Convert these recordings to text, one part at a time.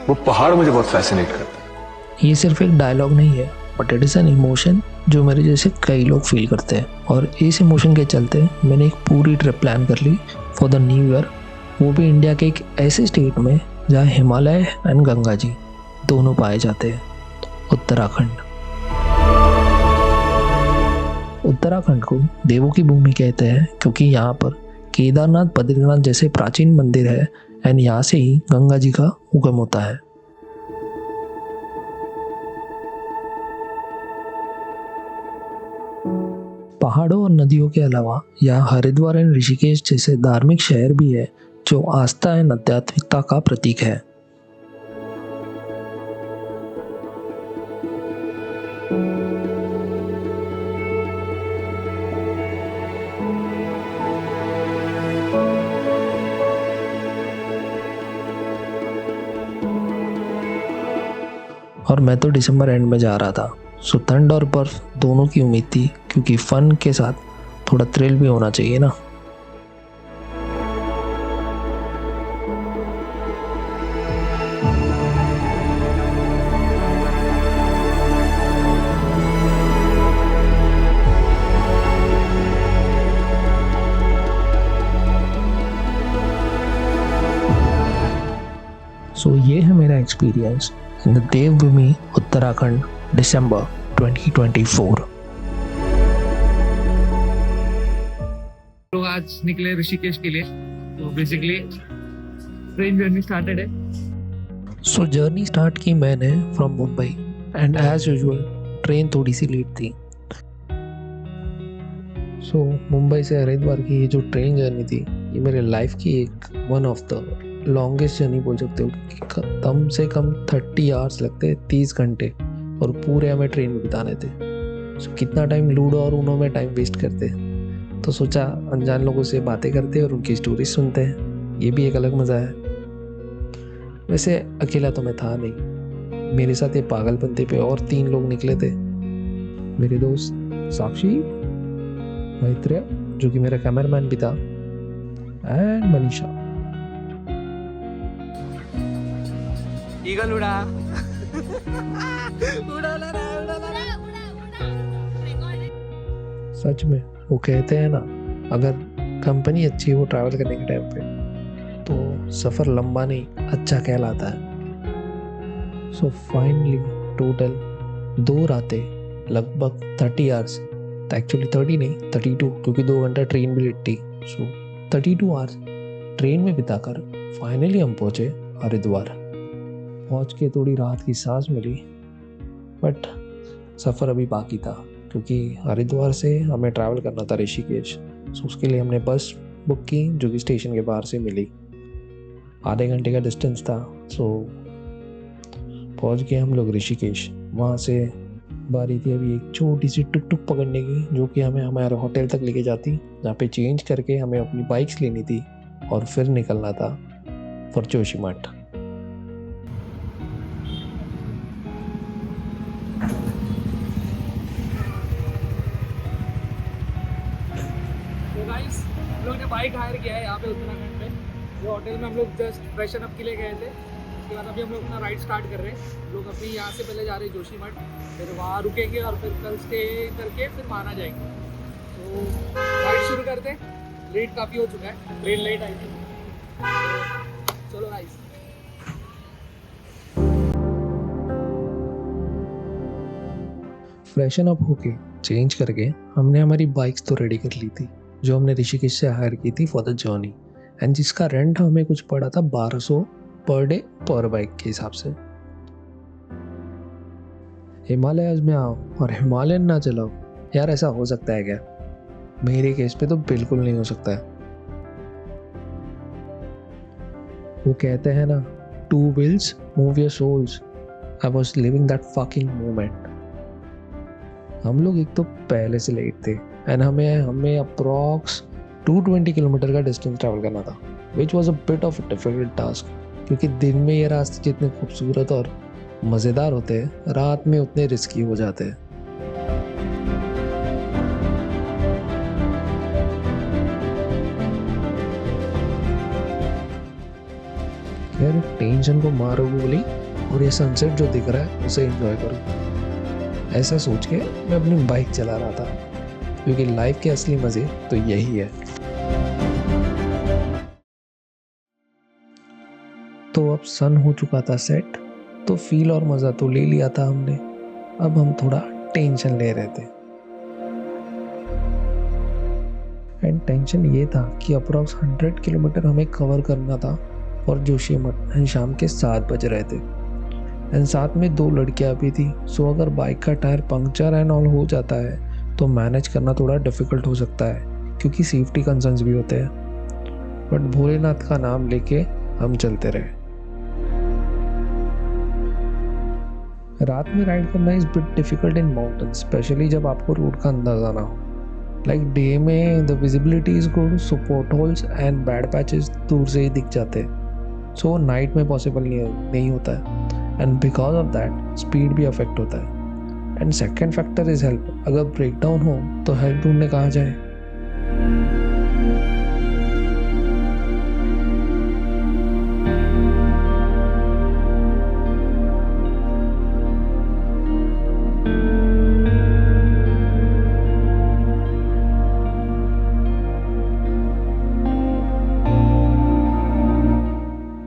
वो पहाड़ मुझे बहुत फैसिनेट करता है। ये सिर्फ एक डायलॉग नहीं है, but it is an emotion जो मेरे जैसे कई लोग फील करते हैं। और इस इमोशन के चलते मैंने एक पूरी ट्रिप प्लान कर ली फॉर द न्यू ईयर, वो भी इंडिया के एक ऐसे स्टेट में जहाँ हिमालय एंड गंगा जी दोनों पाए जाते हैं, उत्तराखंड। उत्तराखंड को देवों की भूमि कहते हैं क्योंकि यहाँ पर केदारनाथ, बद्रीनाथ जैसे प्राचीन मंदिर है एंड यहाँ से ही गंगा जी का उगम होता है। पहाड़ों और नदियों के अलावा यहाँ हरिद्वार एंड ऋषिकेश जैसे धार्मिक शहर भी है जो आस्था एंड आध्यात्मिकता का प्रतीक है। और मैं तो दिसंबर एंड में जा रहा था, सो ठंड और बर्फ दोनों की उम्मीद थी क्योंकि फन के साथ थोड़ा थ्रिल भी होना चाहिए ना। सो ये है मेरा एक्सपीरियंस इन द देवभूमि उत्तराखंड, दिसंबर 2024। लोग आज निकले ऋषिकेश के लिए, तो बेसिकली ट्रेन जर्नी स्टार्टेड है। सो जर्नी स्टार्ट की मैंने from Mumbai and as usual train थोड़ी सी लेट थी। सो मुंबई से हरिद्वार की ये जो ट्रेन जर्नी थी, ये मेरे लाइफ की एक one of the longest journey बोल सकते हो। कम से कम 30 आवर्स लगते, 30 घंटे, और पूरे हमें ट्रेन में बिताने थे। सो कितना टाइम लूडो और उनो में टाइम वेस्ट करते, तो सोचा अनजान लोगों से बातें करते और उनकी स्टोरी सुनते हैं, ये भी एक अलग मज़ा है। वैसे अकेला तो मैं था नहीं, मेरे साथ ये पागलपंती पे और 3 लोग निकले थे। मेरे दोस्त साक्षी, मैत्रेय जो कि मेरा कैमरामैन भी था, एंड मनीषा। ईगल उड़ा सच में वो कहते हैं ना, अगर कंपनी अच्छी है वो ट्रैवल करने के टाइम पे, तो सफ़र लंबा नहीं अच्छा कहलाता है। सो फाइनली टोटल 2 रातें, लगभग 30 आवर्स, एक्चुअली 30 नहीं 32, क्योंकि 2 घंटा ट्रेन भी लेट थी। सो 32 आवर्स ट्रेन में बिताकर फाइनली हम पहुँचे हरिद्वार। पहुँच के थोड़ी राहत की सांस मिली, बट सफ़र अभी बाकी था क्योंकि हरिद्वार से हमें ट्रैवल करना था ऋषिकेश। सो उसके लिए हमने बस बुक की जो कि स्टेशन के बाहर से मिली। आधे घंटे का डिस्टेंस था। सो पहुंच गए हम लोग ऋषिकेश। वहाँ से बारी थी अभी एक छोटी सी टुक टुक पकड़ने की, जो कि हमें हमारे होटल तक लेके जाती, जहाँ पे चेंज करके हमें अपनी बाइक्स लेनी थी और फिर निकलना था फॉर जोशीमठ। गाइस, हम लोग ने बाइक हायर किया है यहाँ पे उत्तराखंड में, जो होटल में हम लोग जस्ट फ्रेशन अप के लिए गए थे। उसके बाद अभी हम लोग अपना राइड स्टार्ट कर रहे हैं। हम लोग अभी यहाँ से पहले जा रहे हैं जोशीमठ, फिर वहाँ रुकेंगे और फिर कल स्टे करके फिर माना जाएंगे। तो राइड शुरू करते हैं। लेट काफ़ी हो चुका है, ट्रेन लेट आई थी। चलो गाइस। फ्रेशन अप होके चेंज करके हमने हमारी बाइक्स तो रेडी कर ली थी, जो हमने ऋषिकेश से हायर की थी फॉर द जर्नी, एंड जिसका रेंट हमें कुछ पड़ा था 1200 पर डे पर बाइक के हिसाब से। हिमालयस में आओ और हिमालयन ना चलाओ, यार ऐसा हो सकता है क्या? मेरे केस पे तो बिल्कुल नहीं हो सकता है। वो कहते हैं ना, 2 wheels move your souls। I was living that fucking moment। हम लोग एक तो पहले से लेट थे एंड हमें अप्रॉक्स 220 किलोमीटर का डिस्टेंस ट्रैवल करना था, which was a bit of difficult task, क्योंकि दिन में ये रास्ते जितने खूबसूरत और मज़ेदार होते हैं, रात में उतने रिस्की हो जाते हैं। खैर सारे टेंशन को मारो गोली और ये सनसेट जो दिख रहा है उसे एंजॉय करूँ। ऐसा सोच के मैं अपनी बाइक चला रहा था, क्योंकि लाइफ के असली मज़े तो यही है। तो अब सन हो चुका था सेट, तो फील और मज़ा तो ले लिया था हमने, अब हम थोड़ा टेंशन ले रहे थे। एंड टेंशन ये था कि अप्रॉक्स 100 किलोमीटर हमें कवर करना था और जोशीमठ एंड शाम के 7 बज रहे थे। एंड साथ में 2 लड़कियां भी थी, सो अगर बाइक का टायर पंक्चर एंड ऑल हो जाता है तो मैनेज करना थोड़ा डिफ़िकल्ट हो सकता है, क्योंकि सेफ्टी कंसर्न्स भी होते हैं। बट भोलेनाथ का नाम लेके हम चलते रहे। रात में राइड करना is bit difficult in mountain, specially जब आपको रूट का अंदाजा ना हो। लाइक डे में the visibility is good, so port holes and bad patches दूर से ही दिख जाते हैं, सो नाइट में पॉसिबल नहीं होता है। And because of that speed भी अफेक्ट होता है। And second factor is help, अगर ब्रेक डाउन हो तो हेल्प ढूंढने कहाँ जाए।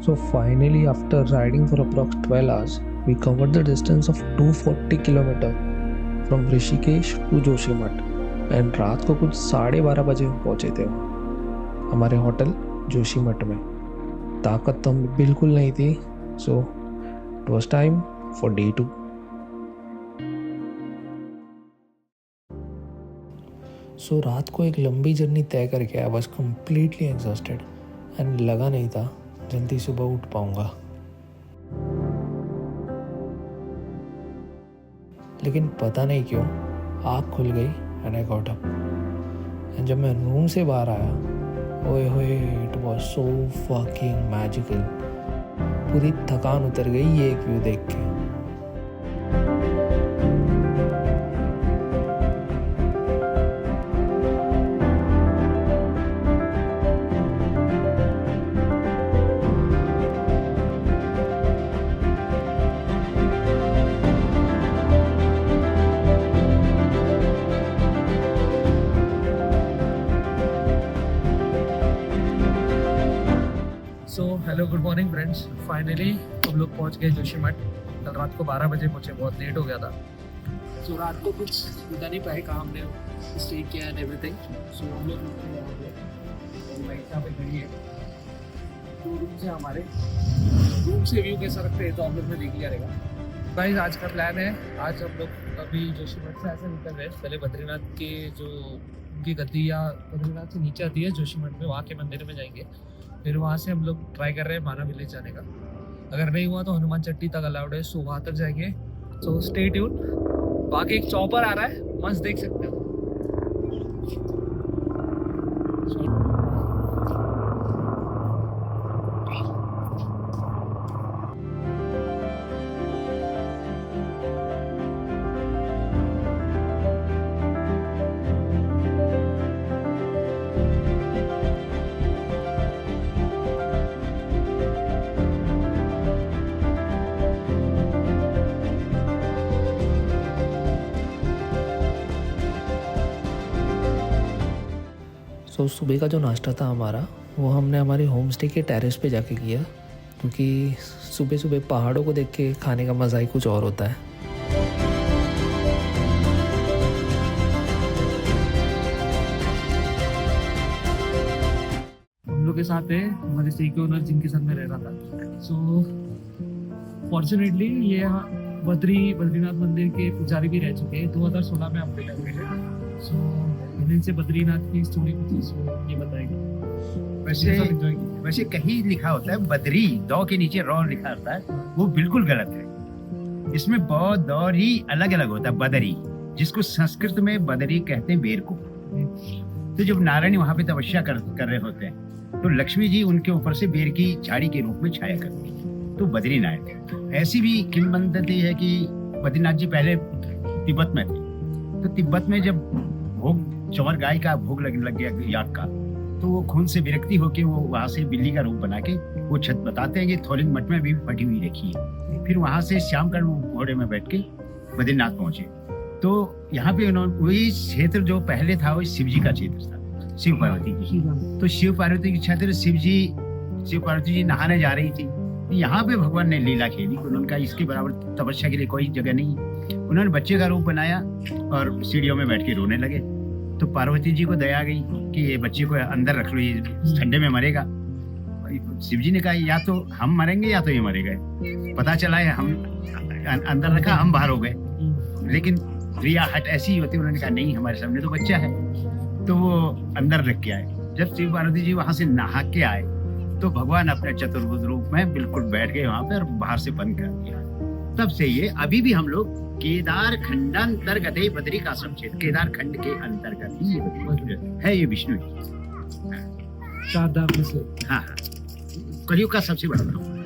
So finally, after riding for approx 12 hours, we covered the distance of 240 km from Rishikesh to Joshimath, and रात को कुछ 12:30 बजे हम पहुंचे थे हमारे होटल जोशीमठ में। ताकत तो हमें बिल्कुल नहीं थी, so it was time for day 2। So रात को एक लंबी जर्नी तय करके I was completely exhausted and लगा नहीं था जल्दी सुबह उठ पाऊंगा। लेकिन पता नहीं क्यों आँख खुल गई and I got up. And जब मैं रूम से बाहर आया, ओए होए, it was so fucking magical. पूरी थकान उतर गई ये एक व्यू देख के। So hello good morning friends, finally हम लोग पहुंच गए जोशीमठ। कल रात को 12 बजे पहुंचे, बहुत लेट हो गया था। सो रात को कुछ बता नहीं पाए कहाँ हमने स्टे किया एंड एवरीथिंग। सो हम लोग बाइक यहाँ पे खड़ी है। तो रूम से हमारे रूम से व्यू कैसा रखते हैं तो हम लोग ने देख लिया रहेगा। गाइस आज का प्लान है, आज हम लोग अभी जोशीमठ से ऐसे निकल रहे हैं। पहले बद्रीनाथ के जो उनकी गद्दी या बद्रीनाथ से नीचे आती है जोशीमठ में, वहाँ के मंदिर में जाएंगे। फिर वहाँ से हम लोग ट्राई कर रहे हैं माना विलेज जाने का। अगर नहीं हुआ तो हनुमान चट्टी तक अलाउड है, सो वहाँ तक जाएंगे। So stay tune. बाकी एक चॉपर आ रहा है, मस्त देख सकते हो। तो सुबह का जो नाश्ता था हमारा, वो हमने हमारे होम स्टे के टेरेस पे जाके किया, क्योंकि सुबह सुबह पहाड़ों को देख के खाने का मज़ा ही कुछ और होता है। हम लोग के साथ है हमारे स्टे के ओनर जिनके साथ में रह रहा था। सो फॉर्चुनेटली ये बद्रीनाथ मंदिर के पुजारी भी रह चुके हैं। 2016 में हम पे लगे हैं। सो इनसे बद्रीनाथ की स्टोरी कुछ ये बताएगी। वैसे कहीं लिखा होता है बद्री, दौ के नीचे रौ लिखा होता है, वो बिल्कुल गलत है। इसमें बौ दौर ही अलग अलग होता है। बदरी, जिसको संस्कृत में बदरी कहते हैं बेर को। तो जब नारायण वहां पे तपस्या कर रहे होते हैं तो लक्ष्मी जी उनके ऊपर से बेर की झाड़ी के रूप में छाया करती है, तो बद्रीनाथ। ऐसी भी किंवदंती है कि बद्रीनाथ जी पहले तिब्बत में थे, तो तिब्बत में जब भोग चौर गाय का भोग लग गया याक का, तो वो खून से विरक्ति होके वो वहां से बिल्ली का रूप बना के वो छत बताते हैं कि थोलिंग मठ में भी फटी हुई रखी है। फिर वहां से शाम का घोड़े में बैठ के बद्रीनाथ पहुंचे। तो यहाँ पे उन्होंने वही क्षेत्र जो पहले था वो शिव जी का क्षेत्र था, शिव पार्वती जी। तो शिव पार्वती के क्षेत्र शिव पार्वती जी नहाने जा रही थी। यहाँ पे भगवान ने लीला खेली। उनका इसके बराबर तपस्या के लिए कोई जगह नहीं। उन्होंने बच्चे का रूप बनाया और सीढ़ियों में बैठ के रोने लगे। तो पार्वती जी को दया गई कि ये बच्चे को अंदर रख लो, ये ठंडे में मरेगा। शिव जी ने कहा या तो हम मरेंगे या तो ये मरेगा। पता चला है हम अंदर रखा, हम बाहर हो गए। लेकिन रिया हट ऐसी ही होती, उन्होंने कहा नहीं हमारे सामने तो बच्चा है। तो वो अंदर रख के आए। जब शिव पार्वती जी वहां से नहा के आए तो भगवान अपने चतुर्भुज रूप में बिल्कुल बैठ गए वहां पे और बाहर से बंद कर दिया। तब से ये अभी भी हम लोग केदार खंडांतर्गत है, बद्री का आश्रम क्षेत्र केदार खंड के अंतर्गत ही ये है। ये विष्णु चार धाम में से हाँ कलयुग का सबसे बड़ा धाम।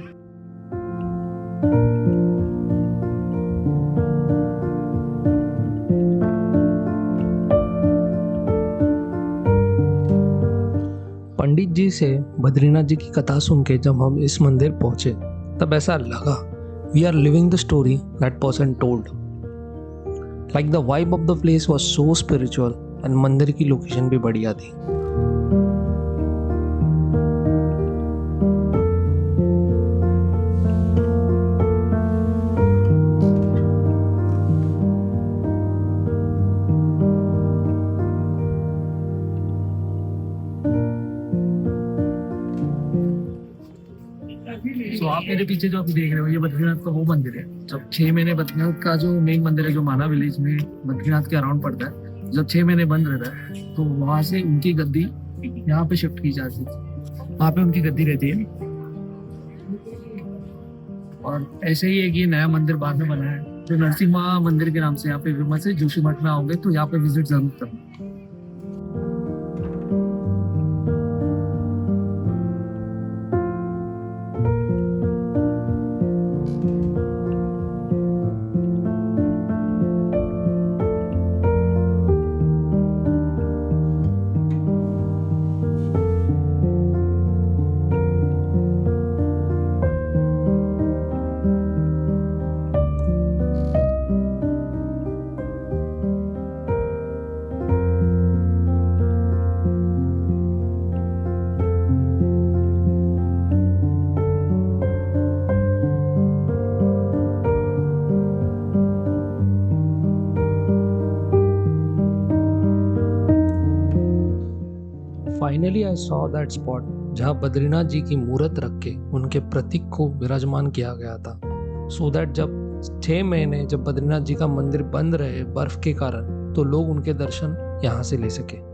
पंडित जी से बद्रीनाथ जी की कथा सुन के जब हम इस मंदिर पहुंचे तब ऐसा लगा we are living the story that person told. Like the vibe of the place was so spiritual and मंदिर की लोकेशन भी बढ़िया थी। तो आप मेरे पीछे जो अभी देख रहे हो ये बद्रीनाथ का वो मंदिर है। जब 6 महीने बद्रीनाथ का जो मेन मंदिर है जो माना विलेज में बद्रीनाथ के अराउंड पड़ता है, जब 6 महीने बंद रहता है तो वहां से उनकी गद्दी यहाँ पे शिफ्ट की जाती है। वहाँ पे उनकी गद्दी रहती है। और ऐसे ही एक ये नया मंदिर बाद में बना है जो नरसिम्हा मंदिर के नाम से यहाँ पे फेमस है। जोशी मठ में आओगे तो यहाँ पे विजिट जरूर करना। Finally I saw that spot जहाँ बद्रीनाथ जी की मूर्त रख के उनके प्रतीक को विराजमान किया गया था, सो दैट जब 6 महीने जब बद्रीनाथ जी का मंदिर बंद रहे बर्फ के कारण तो लोग उनके दर्शन यहाँ से ले सके।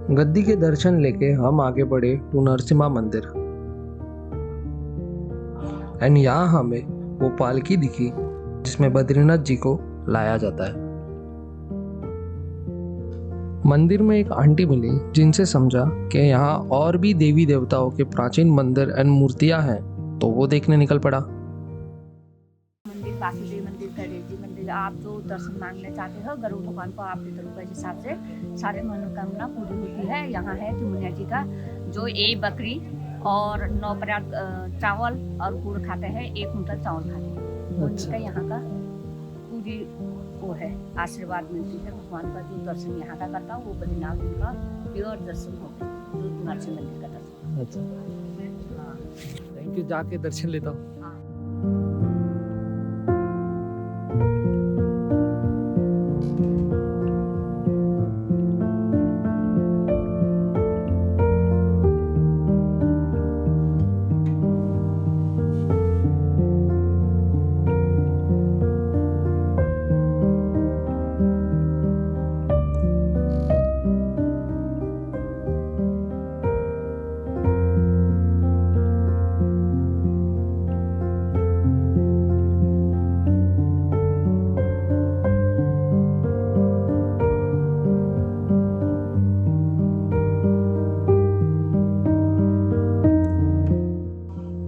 गद्दी के दर्शन लेके हम आगे बढ़े टू नरसिम्हा मंदिर एंड यहाँ हमें वो पालकी दिखी जिसमें बद्रीनाथ जी को लाया जाता है। मंदिर में एक आंटी मिली जिनसे समझा कि यहाँ और भी देवी देवताओं के प्राचीन मंदिर एंड मूर्तियां हैं, तो वो देखने निकल पड़ा। मंदिर वासुदेव मंदिर, गणेश जी मंदिर, आप जो दर्शन मांगना चाहते हो गरुड़ भगवान को आप के हिसाब से सारे मनोकामना पूरी होती है। यहाँ है चुमुनिया जी का जो एक बकरी और 9 परात चावल और गुड़ खाते हैं, 1 कुंटल चावल खाते हैं। उनका यहाँ का पूरी वो है आशीर्वाद मिलती है। भगवान का जो दर्शन यहाँ का करता वो बद्रीनाथ उनका प्योर दर्शन हो गया, जो नरसिंह मंदिर का दर्शन। अच्छा हाँ, थैंक यू, जाके दर्शन लेता हूँ।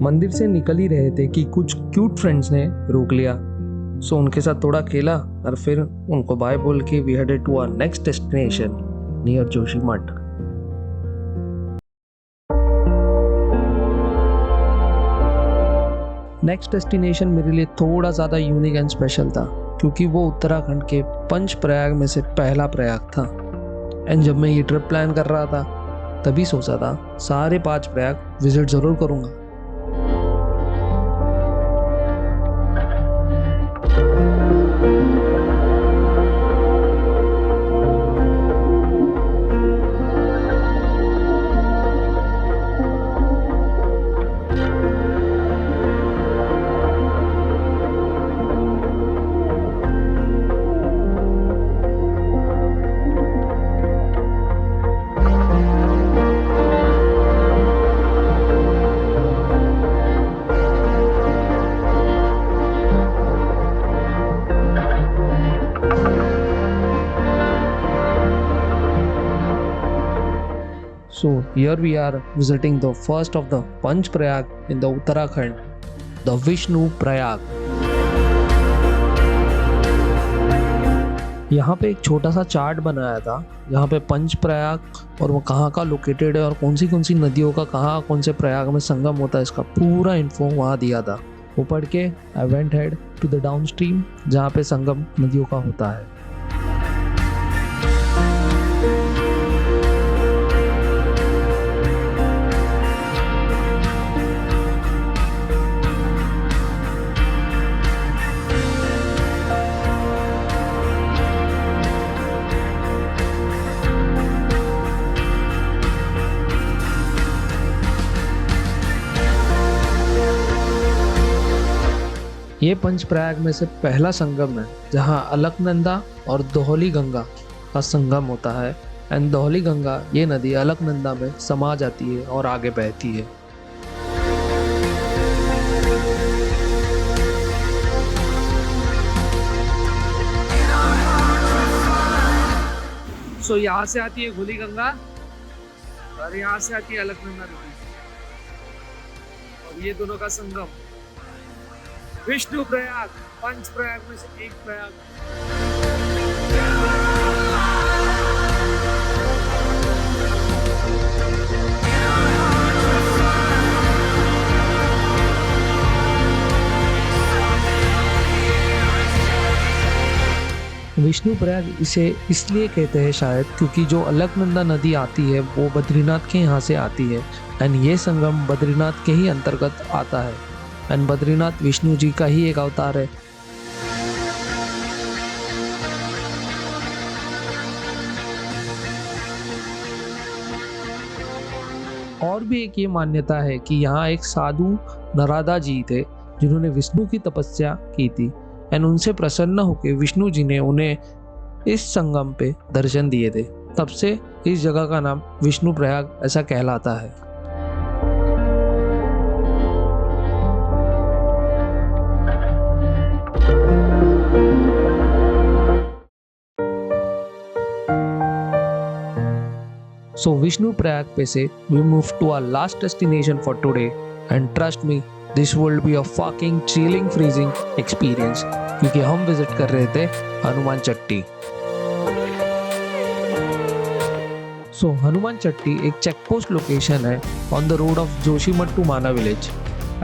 मंदिर से निकल ही रहे थे कि कुछ क्यूट फ्रेंड्स ने रोक लिया। सो उनके साथ थोड़ा खेला और फिर उनको बाय बोल के we headed to our next destination near Joshimath. Next destination मेरे लिए थोड़ा ज़्यादा यूनिक एंड स्पेशल था क्योंकि वो उत्तराखंड के पंच प्रयाग में से पहला प्रयाग था। एंड जब मैं ये ट्रिप प्लान कर रहा था तभी सोचा था सारे 5 प्रयाग विजिट ज़रूर करूँगा। So here we are visiting the first of the Panch Prayag in the Uttarakhand, the Vishnu Prayag. यहाँ पे एक छोटा सा चार्ट बनाया था यहाँ पे पंच प्रयाग और वो कहाँ का लोकेटेड है और कौन सी नदियों का कहाँ कौन से प्रयाग में संगम होता है इसका पूरा इन्फो वहाँ दिया था। वो पढ़ के I went head to the downstream जहाँ पे संगम नदियों का होता है। ये पंचप्रयाग में से पहला संगम है जहाँ अलकनंदा और दोहली गंगा का संगम होता है। एंड दोहली गंगा ये नदी अलकनंदा में समा जाती है और आगे बहती है। सो यहाँ से आती है धौली गंगा और यहाँ से आती है अलकनंदा नदी और ये दोनों का संगम विष्णु प्रयाग, पंच प्रयाग में से एक प्रयाग। विष्णु प्रयाग इसे इसलिए कहते हैं शायद क्योंकि जो अलकनंदा नदी आती है वो बद्रीनाथ के यहाँ से आती है एंड ये संगम बद्रीनाथ के ही अंतर्गत आता है एंड बद्रीनाथ विष्णु जी का ही एक अवतार है। और भी एक ये मान्यता है कि यहाँ एक साधु नरादा जी थे जिन्होंने विष्णु की तपस्या की थी एंड उनसे प्रसन्न होकर विष्णु जी ने उन्हें इस संगम पे दर्शन दिए थे। तब से इस जगह का नाम विष्णु प्रयाग ऐसा कहलाता है। So Vishnu Prayag पे से we move to our last destination for today and trust me this will be a fucking chilling freezing experience क्योंकि हम विजिट कर रहे थे हनुमान चट्टी। So हनुमान चट्टी एक चेक पोस्ट लोकेशन है on the road of Joshimath to Mana village.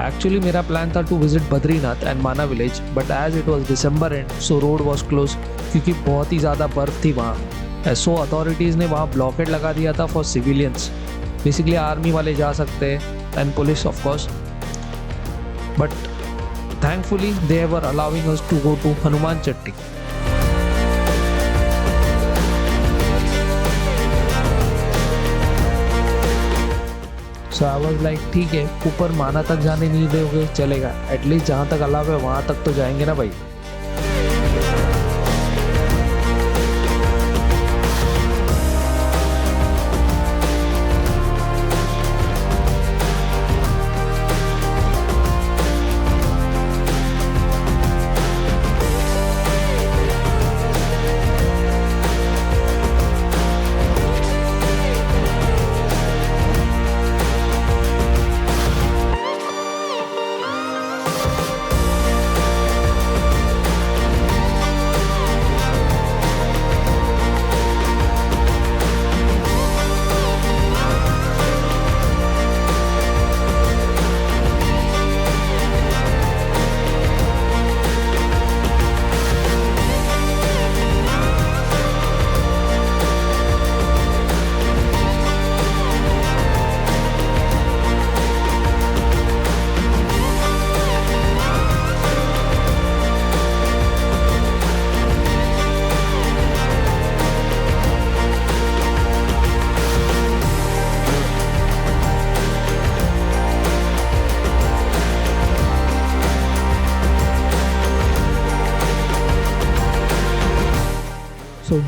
Actually मेरा plan था to visit Badrinath and Mana village but as it was December and so road was close क्योंकि बहुत ही ज़्यादा बर्फ थी वहाँ। एसओ अथॉरिटीज़ ने वहाँ ब्लॉकेट लगा दिया था फॉर सिविलियंस। बेसिकली आर्मी वाले जा सकते हैं and police of course but thankfully they were allowing us to go to Hanuman Chatti. So I was like ठीक है ऊपर माना तक जाने नहीं दोगे चलेगा एटलीस्ट जहाँ तक अलाउ है वहाँ तक तो जाएंगे ना भाई।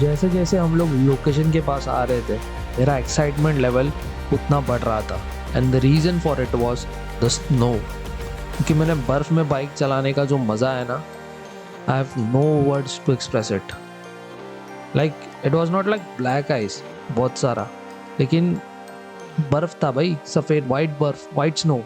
जैसे जैसे हम लोग लोकेशन के पास आ रहे थे मेरा एक्साइटमेंट लेवल उतना बढ़ रहा था and the reason for it was the snow. क्योंकि मैंने बर्फ़ में बाइक चलाने का जो मज़ा है ना, I have no words to express it. Like it was not like black ice बहुत सारा, लेकिन बर्फ़ था भाई, सफ़ेद वाइट बर्फ़, white snow.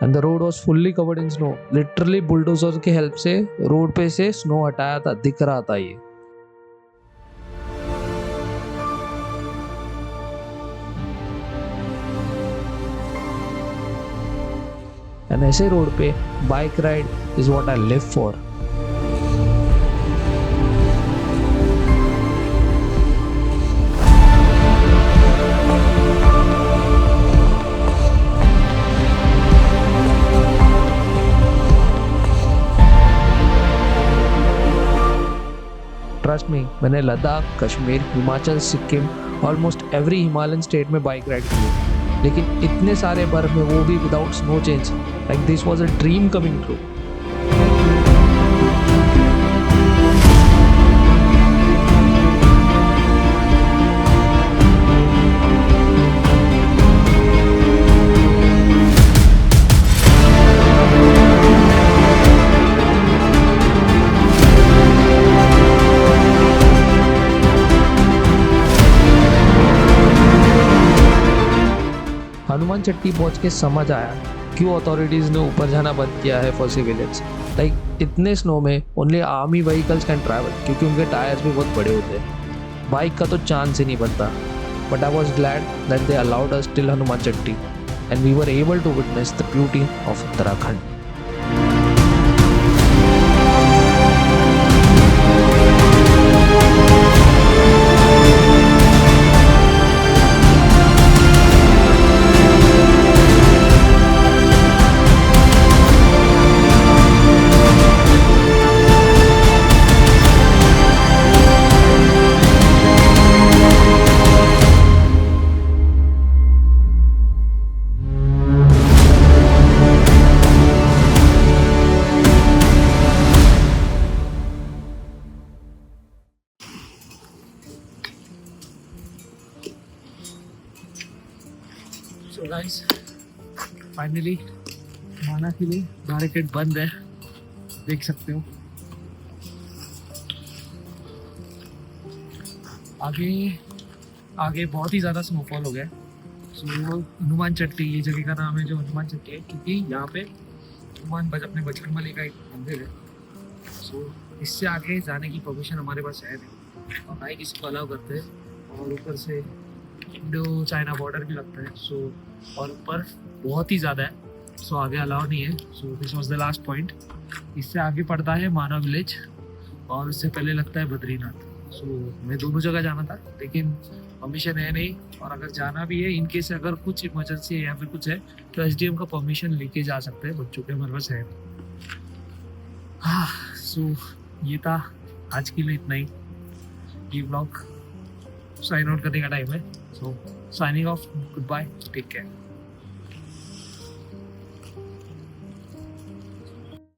And the road was fully covered in snow. Literally bulldozer की हेल्प से रोड पे से स्नो हटाया था, दिख रहा था ये। एंड ऐसे रोड पे bike ride is what I live for. Trust me, मैंने Ladakh, Kashmir, Himachal, Sikkim, almost every Himalayan state में बाइक राइड की, लेकिन इतने सारे बर्फ में, वो भी without snow chain. Like this was a dream coming true. Hanuman Chatti पहुंच के समझ आया क्यों अथॉरिटीज़ ने ऊपर जाना बंद किया है फॉर सिविलियंस। लाइक इतने स्नो में only army vehicles can travel, क्योंकि उनके टायर्स भी बहुत बड़े होते हैं। बाइक का तो चांस ही नहीं बनता। But I was glad that they allowed us till Hanuman Chatti and we were able to witness the beauty of Uttarakhand. So guys, finally Mana के लिए बैरिकेड बंद है, देख सकते हो। आगे बहुत ही ज़्यादा स्नोफॉल हो गया। सो हनुमान चट्टी, ये जगह का नाम है जो हनुमान चट्टी है, क्योंकि यहाँ पे हनुमान अपने बचपन वाले का एक मंदिर है। सो इससे आगे जाने की परमिशन हमारे पास है नहीं, और ना ही किसी को अलाउ करते हैं। और ऊपर से इंडो चाइना बॉर्डर भी लगता है। सो और ऊपर बहुत ही ज़्यादा है, सो आगे अलाउ नहीं है। So this was the last point. इससे आगे पड़ता है माना विलेज, और उससे पहले लगता है बद्रीनाथ। सो मैं दोनों जगह जाना था, लेकिन परमिशन है नहीं। और अगर जाना भी है, इन केस अगर कुछ इमरजेंसी है या फिर कुछ है, तो एसडीएम का परमिशन लेके जा सकते हैं, बच्चों के हमारे पास है। हाँ, सो ये था आज के लिए इतना ही। ये ब्लॉग साइन आउट करने का टाइम है। So signing off, goodbye, take care.